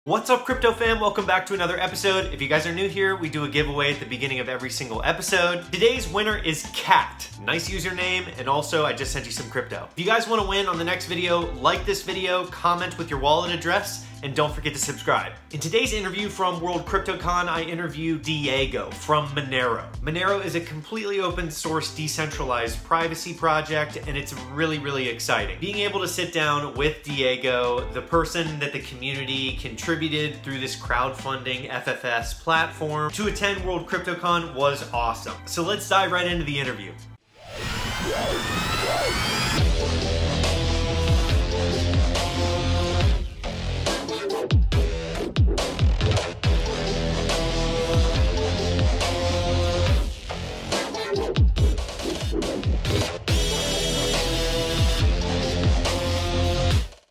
What's up, crypto fam? Welcome back to another episode. If you guys are new here, we do a giveaway at the beginning of every single episode. Today's winner is Cat. Nice username, and also I just sent you some crypto. If you guys want to win on the next video, like this video, comment with your wallet address, and don't forget to subscribe. In today's interview from World CryptoCon, I interview Diego from Monero. Monero is a completely open source, decentralized privacy project, and it's really exciting. Being able to sit down with Diego, the person that the community contributed through this crowdfunding FFS platform, to attend World CryptoCon was awesome. So let's dive right into the interview.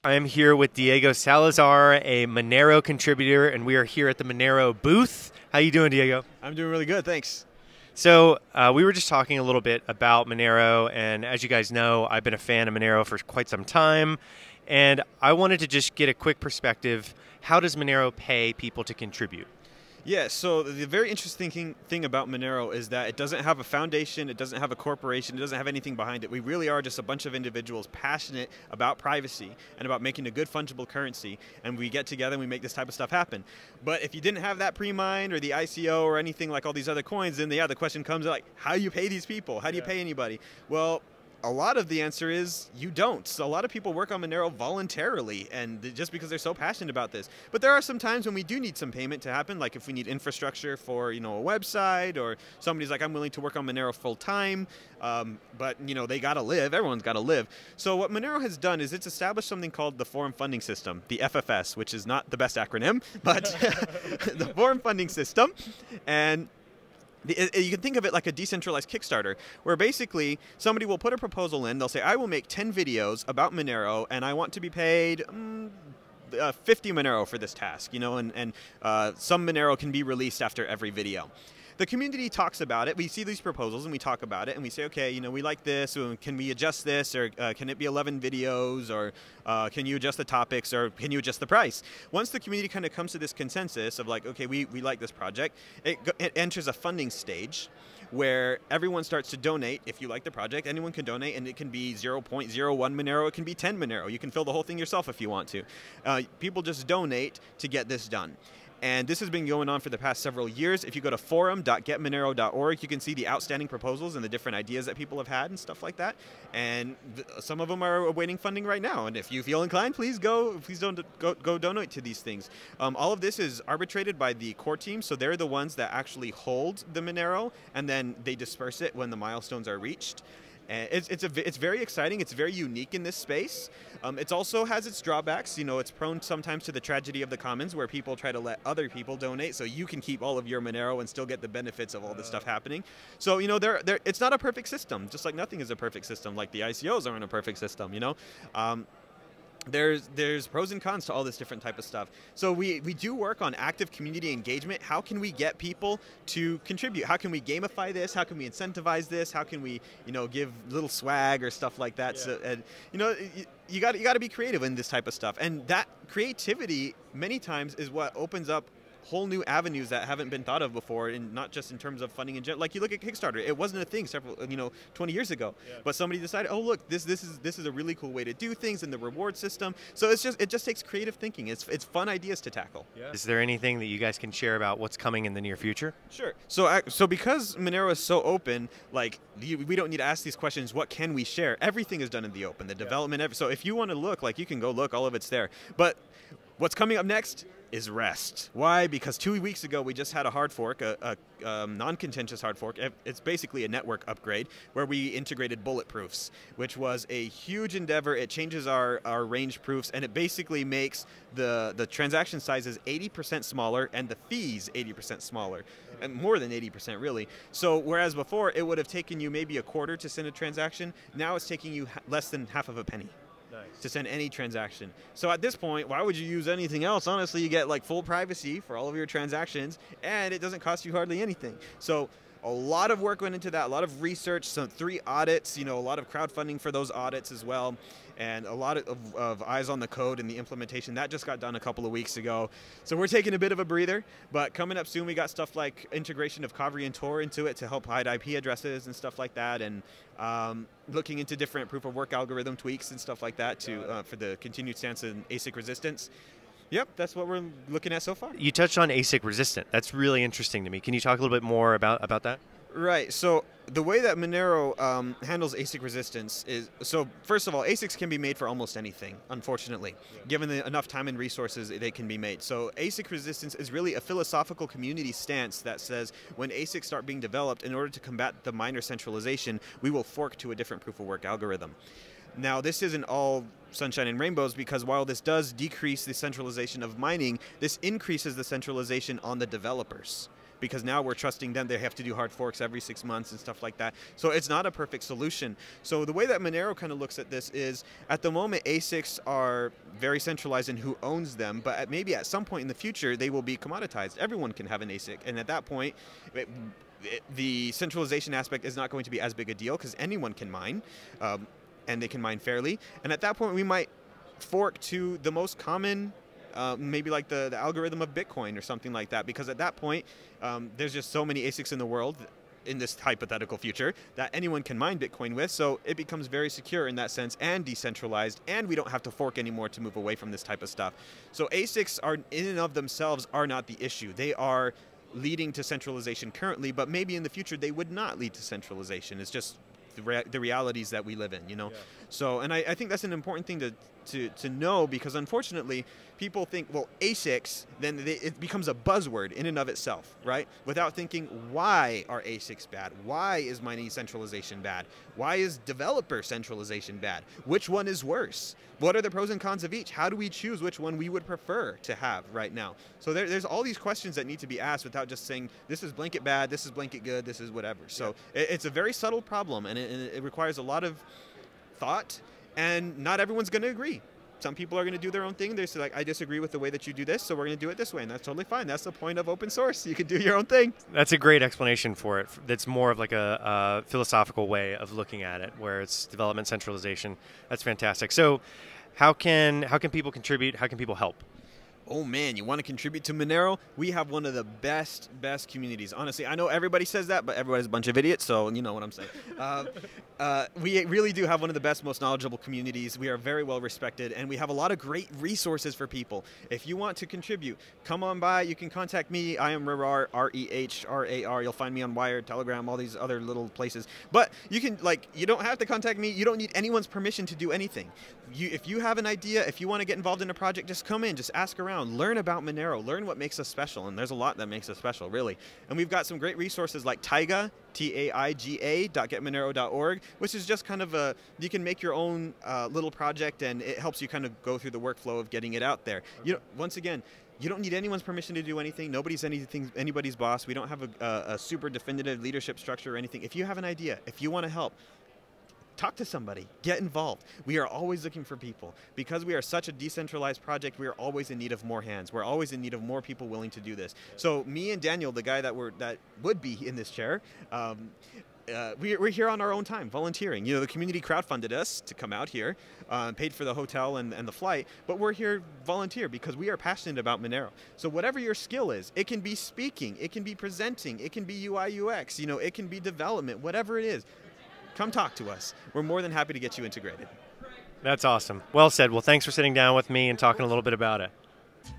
I am here with Diego Salazar, a Monero contributor, and we are here at the Monero booth. How you doing, Diego? I'm doing really good, thanks. So we were just talking a little bit about Monero, and as you guys know, I've been a fan of Monero for quite some time, and I wanted to just get a quick perspective. How does Monero pay people to contribute? Yeah, so the very interesting thing about Monero is that it doesn't have a foundation, it doesn't have a corporation, it doesn't have anything behind it. We really are just a bunch of individuals passionate about privacy and about making a good fungible currency, and we get together and we make this type of stuff happen. But if you didn't have that pre-mined or the ICO or anything like all these other coins, then the question comes like, how do you pay these people? How do you pay anybody? Well, a lot of the answer is you don't. So a lot of people work on Monero voluntarily, and just because they're so passionate about this. But there are some times when we do need some payment to happen, like if we need infrastructure for a website, or somebody's like, I'm willing to work on Monero full time, but they gotta live. Everyone's gotta live. So what Monero has done is it's established something called the Forum Funding System, the FFS, which is not the best acronym, but the Forum Funding System, and you can think of it like a decentralized Kickstarter, where basically somebody will put a proposal in. They'll say, I will make 10 videos about Monero, and I want to be paid 50 Monero for this task, and some Monero can be released after every video. The community talks about it. We see these proposals and we talk about it and we say, okay, we like this. Can we adjust this, or can it be 11 videos, or can you adjust the topics, or can you adjust the price? Once the community kind of comes to this consensus of like, okay, we like this project, it enters a funding stage where everyone starts to donate. If you like the project, anyone can donate, and it can be 0.01 Monero, it can be 10 Monero. You can fill the whole thing yourself if you want to. People just donate to get this done. And this has been going on for the past several years. If you go to forum.getmonero.org, you can see the outstanding proposals and the different ideas that people have had and stuff like that. And some of them are awaiting funding right now. And if you feel inclined, please go donate to these things. All of this is arbitrated by the core team, so they're the ones that actually hold the Monero, and then they disperse it when the milestones are reached. And it's very exciting. It's very unique in this space. It also has its drawbacks. It's prone sometimes to the tragedy of the commons, where people try to let other people donate so you can keep all of your Monero and still get the benefits of all this stuff happening. So it's not a perfect system. Just like nothing is a perfect system. Like the ICOs aren't a perfect system. There's pros and cons to all this different type of stuff. So we do work on active community engagement. How can we get people to contribute? How can we gamify this? How can we incentivize this? How can we give little swag or stuff like that? Yeah. So, and you got to be creative in this type of stuff. And that creativity many times is what opens up whole new avenues that haven't been thought of before, and not just in terms of funding in general. Like you look at Kickstarter, it wasn't a thing 20 years ago, but somebody decided, oh look, this is a really cool way to do things in the reward system. So it just takes creative thinking. It's fun ideas to tackle. Yeah. Is there anything that you guys can share about what's coming in the near future? Sure. So because Monero is so open, like we don't need to ask these questions. What can we share? Everything is done in the open. The development. So if you want to look, like you can go look. All of it's there. But what's coming up next is REST. Why? Because 2 weeks ago we just had a hard fork, a non-contentious hard fork. It's basically a network upgrade where we integrated Bulletproofs, which was a huge endeavor. It changes our range proofs, and it basically makes the transaction sizes 80% smaller and the fees 80% smaller, and more than 80% really. So whereas before it would have taken you maybe a quarter to send a transaction, now it's taking you less than half of a penny. Nice. To send any transaction. So at this point, why would you use anything else? Honestly, you get like full privacy for all of your transactions, and it doesn't cost you hardly anything. So A lot of work went into that, a lot of research, some 3 audits, a lot of crowdfunding for those audits as well, and a lot of eyes on the code and the implementation. That just got done a couple of weeks ago. So we're taking a bit of a breather, but coming up soon we got stuff like integration of Kavri and Tor into it to help hide IP addresses and stuff like that, and looking into different proof of work algorithm tweaks and stuff like that for the continued stance in ASIC resistance. Yep, that's what we're looking at so far. You touched on ASIC resistant. That's really interesting to me. Can you talk a little bit more about that? Right. So the way that Monero handles ASIC resistance is, so first of all, ASICs can be made for almost anything, unfortunately. Given enough time and resources, they can be made. So ASIC resistance is really a philosophical community stance that says when ASICs start being developed, in order to combat the miner centralization, we will fork to a different proof of work algorithm. Now, this isn't all sunshine and rainbows, because while this does decrease the centralization of mining, this increases the centralization on the developers, because now we're trusting them. They have to do hard forks every 6 months and stuff like that. So it's not a perfect solution. So the way that Monero kind of looks at this is, at the moment, ASICs are very centralized in who owns them, but maybe at some point in the future, they will be commoditized. Everyone can have an ASIC, and at that point, the centralization aspect is not going to be as big a deal, because anyone can mine. And they can mine fairly. And at that point, we might fork to the most common, maybe like the algorithm of Bitcoin or something like that, because at that point, there's just so many ASICs in the world, in this hypothetical future, that anyone can mine Bitcoin with, so it becomes very secure in that sense and decentralized, and we don't have to fork anymore to move away from this type of stuff. So ASICs are, in and of themselves, are not the issue. They are leading to centralization currently, but maybe in the future they would not lead to centralization. It's just the realities that we live in, Yeah. So, and I think that's an important thing to know, because unfortunately people think, well, ASICs, then it becomes a buzzword in and of itself, right? Without thinking, why are ASICs bad? Why is mining centralization bad? Why is developer centralization bad? Which one is worse? What are the pros and cons of each? How do we choose which one we would prefer to have right now? So there's all these questions that need to be asked without just saying, this is blanket bad, this is blanket good, this is whatever. So it's a very subtle problem, and it requires a lot of thought, and not everyone's going to agree. Some people are going to do their own thing. They say, like, I disagree with the way that you do this, so we're going to do it this way, and that's totally fine. That's the point of open source. You can do your own thing. That's a great explanation for it. That's more of like a philosophical way of looking at it, where it's development centralization. That's fantastic. So how can people contribute? How can people help? Oh man, you want to contribute to Monero? We have one of the best communities. Honestly, I know everybody says that, but everybody's a bunch of idiots, so you know what I'm saying. We really do have one of the best, most knowledgeable communities. We are very well respected, and we have a lot of great resources for people. If you want to contribute, come on by. You can contact me. I am Rerar, R-E-H-R-A-R. You'll find me on Wired, Telegram, all these other little places. But you can, you don't have to contact me. You don't need anyone's permission to do anything. If you have an idea, if you want to get involved in a project, just come in, just ask around, learn about Monero, learn what makes us special, and there's a lot that makes us special, really. And we've got some great resources like Taiga, Taiga.getmonero.org, which is just kind of you can make your own little project, and it helps you kind of go through the workflow of getting it out there. Once again, you don't need anyone's permission to do anything. Nobody's anybody's boss. We don't have a super definitive leadership structure or anything. If you have an idea, if you want to help, talk to somebody, get involved. We are always looking for people. Because we are such a decentralized project, we are always in need of more hands. We're always in need of more people willing to do this. So me and Daniel, the guy that would be in this chair, we're here on our own time, volunteering. The community crowdfunded us to come out here, paid for the hotel and the flight, but we're here volunteer because we are passionate about Monero. So whatever your skill is, it can be speaking, it can be presenting, it can be UI UX, it can be development, whatever it is. Come talk to us. We're more than happy to get you integrated. That's awesome. Well said. Well, thanks for sitting down with me and talking a little bit about it.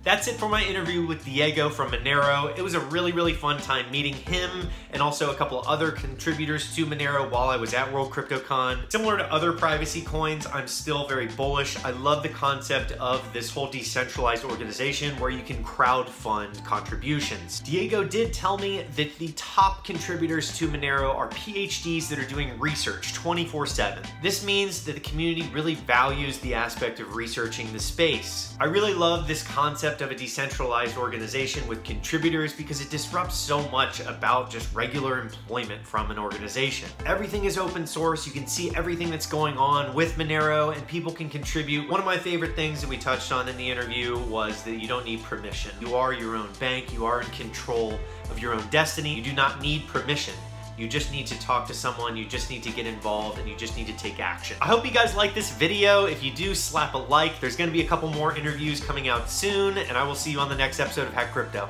That's it for my interview with Diego from Monero. It was a really, really fun time meeting him and also a couple other contributors to Monero while I was at World CryptoCon. Similar to other privacy coins, I'm still very bullish. I love the concept of this whole decentralized organization where you can crowdfund contributions. Diego did tell me that the top contributors to Monero are PhDs that are doing research 24/7. This means that the community really values the aspect of researching the space. I really love this concept of a decentralized organization with contributors because it disrupts so much about just regular employment from an organization. Everything is open source. You can see everything that's going on with Monero and people can contribute. One of my favorite things that we touched on in the interview was that you don't need permission. You are your own bank. You are in control of your own destiny. You do not need permission. You just need to talk to someone, you just need to get involved, and you just need to take action. I hope you guys like this video. If you do, slap a like. There's gonna be a couple more interviews coming out soon, and I will see you on the next episode of Hack Crypto.